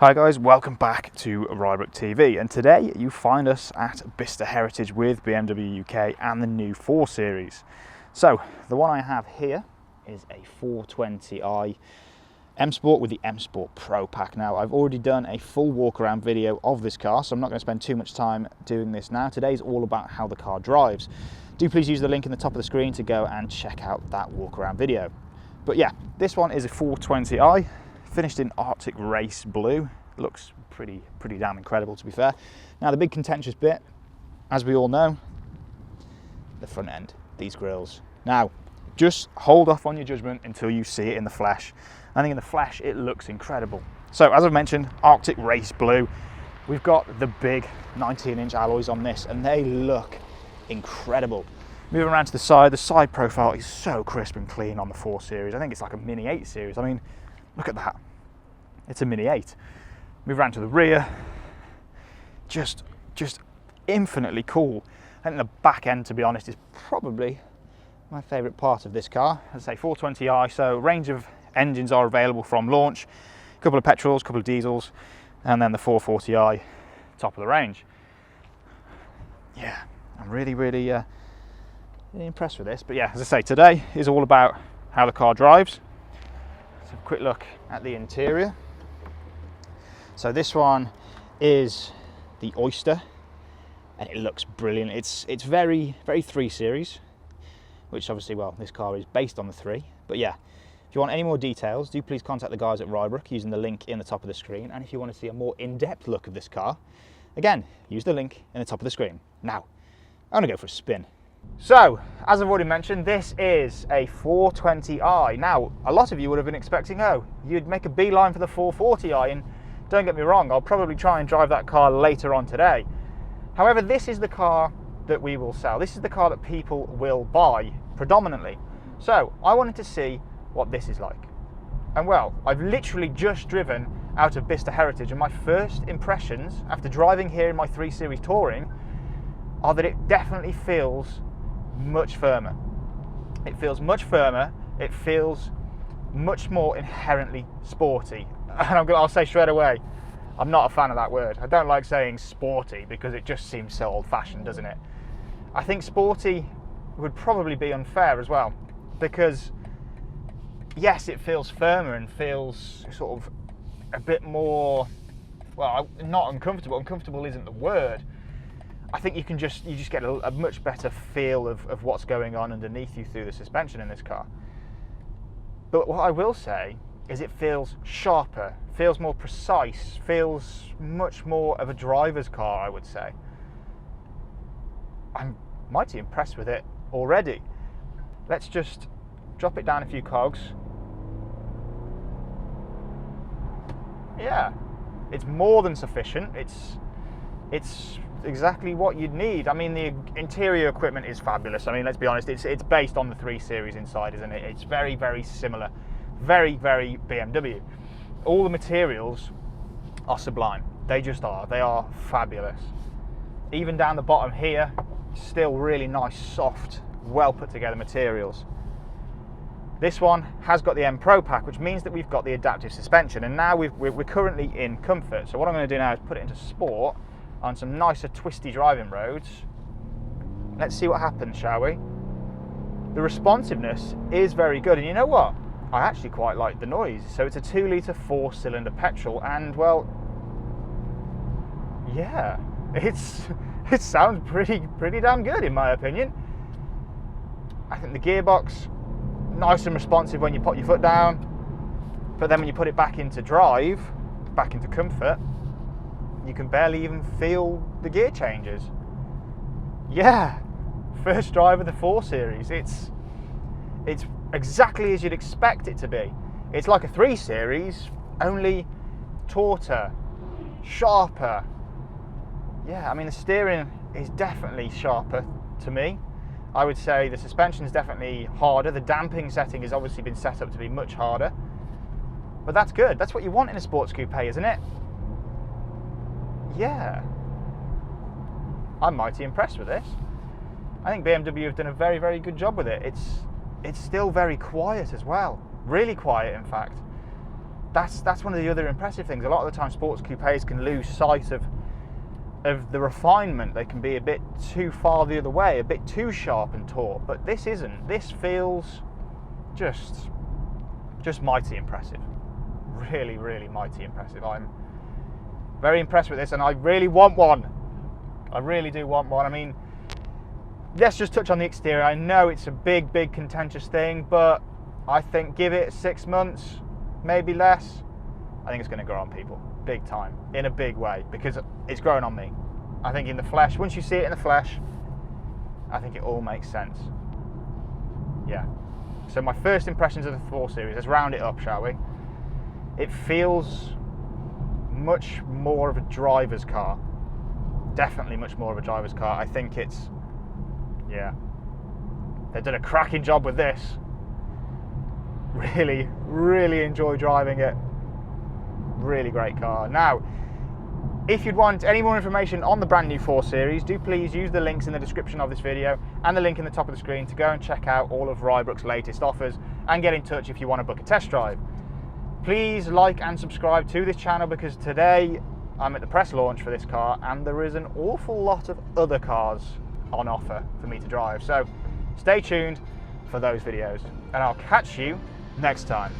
Hi guys, welcome back to Rybrook TV, and today you find us at Bicester Heritage with BMW UK and the new 4 Series. So the one I have here is a 420i M Sport with the M Sport Pro Pack. Now I've already done a full walk around video of this car, so I'm not going to spend too much time doing this now. Today's all about how the car drives. Do please use the link in the top of the screen to go and check out that walk around video. But yeah, this one is a 420i. Finished in Arctic Race Blue. Looks pretty damn incredible, to be fair. Now the big contentious bit, as we all know, the front end, these grills. Now, just hold off on your judgment until you see it in the flesh. I think in the flesh it looks incredible. So as I've mentioned, Arctic Race Blue. We've got the big 19-inch alloys on this, and they look incredible. Moving around to the side profile is so crisp and clean on the 4 Series. I think it's like a Mini 8 Series. I mean, look at that. It's a Mini 8. Move around to the rear. Just infinitely cool. I think the back end, to be honest, is probably my favourite part of this car. As I say, 420i, so a range of engines are available from launch. A couple of petrols, a couple of diesels, and then the 440i, top of the range. Yeah, I'm really impressed with this. But yeah, as I say, today is all about how the car drives. Let's have a quick look at the interior. So this one is the Oyster, and it looks brilliant. It's very 3 Series, which obviously, well, this car is based on the 3. But yeah, if you want any more details, do please contact the guys at Rybrook using the link in the top of the screen. And if you want to see a more in-depth look of this car, again, use the link in the top of the screen. Now, I'm gonna go for a spin. So, as I've already mentioned, this is a 420i. Now, a lot of you would have been expecting, oh, you'd make a beeline for the 440i, and don't get me wrong, I'll probably try and drive that car later on today. However, this is the car that we will sell. This is the car that people will buy predominantly. So I wanted to see what this is like. And well, I've literally just driven out of Bicester Heritage, and my first impressions after driving here in my 3 Series touring are that it definitely feels much firmer. It feels much firmer. It feels much more inherently sporty. And I'll say straight away, I'm not a fan of that word. I don't like saying sporty because it just seems so old-fashioned, doesn't it? I think sporty would probably be unfair as well, because yes, it feels firmer and feels sort of a bit more, well, not uncomfortable. Uncomfortable isn't the word. I think you just get a much better feel of what's going on underneath you through the suspension in this car. But what I will say is it feels sharper, feels more precise, feels much more of a driver's car, I would say. I'm mighty impressed with it already. Let's just drop it down a few cogs. Yeah, it's more than sufficient. It's exactly what you'd need. I mean, the interior equipment is fabulous. I mean, let's be honest, it's based on the 3 Series inside, isn't it? It's very similar. Very BMW. All the materials are sublime. They just are. They are fabulous. Even down the bottom here, still really nice, soft, well put together materials. This one has got the M Pro Pack, which means that we've got the adaptive suspension, and now we're currently in comfort. So what I'm going to do now is put it into sport on some nicer twisty driving roads. Let's see what happens, shall we? The responsiveness is very good, and you know what? I actually quite like the noise. So it's a 2-litre 4-cylinder petrol, and well, yeah, it sounds pretty damn good in my opinion. I think the gearbox, nice and responsive when you put your foot down, but then when you put it back into drive, back into comfort, you can barely even feel the gear changes. Yeah, first drive of the 4 Series. It's exactly as you'd expect it to be. It's like a 3 Series, only tauter, sharper. Yeah, I mean, the steering is definitely sharper to me. I would say the suspension is definitely harder. The damping setting has obviously been set up to be much harder. But that's good. That's what you want in a sports coupe, isn't it? Yeah. I'm mighty impressed with this. I think BMW have done a very good job with it. It's still very quiet as well. Really quiet, in fact. that's one of the other impressive things. A lot of the time sports coupes can lose sight of the refinement. They can be a bit too far the other way, a bit too sharp and taut, but this isn't. This feels just mighty impressive. Really, really mighty impressive. I'm very impressed with this, and I really want one. I really do want one. I mean, let's just touch on the exterior. I know it's a big contentious thing, but I think give it 6 months, maybe less, I think it's going to grow on people big time, in a big way, because it's growing on me. I think in the flesh, once you see it in the flesh, I think it all makes sense. Yeah. So my first impressions of the 4 Series, let's round it up, shall we? It feels much more of a driver's car. Definitely much more of a driver's car. I think it's, yeah, they've done a cracking job with this. Really, really enjoy driving it. Really great car. Now, if you'd want any more information on the brand new 4 Series, do please use the links in the description of this video and the link in the top of the screen to go and check out all of Rybrook's latest offers and get in touch if you want to book a test drive. Please like and subscribe to this channel, because today I'm at the press launch for this car and there is an awful lot of other cars on offer for me to drive. So stay tuned for those videos and I'll catch you next time.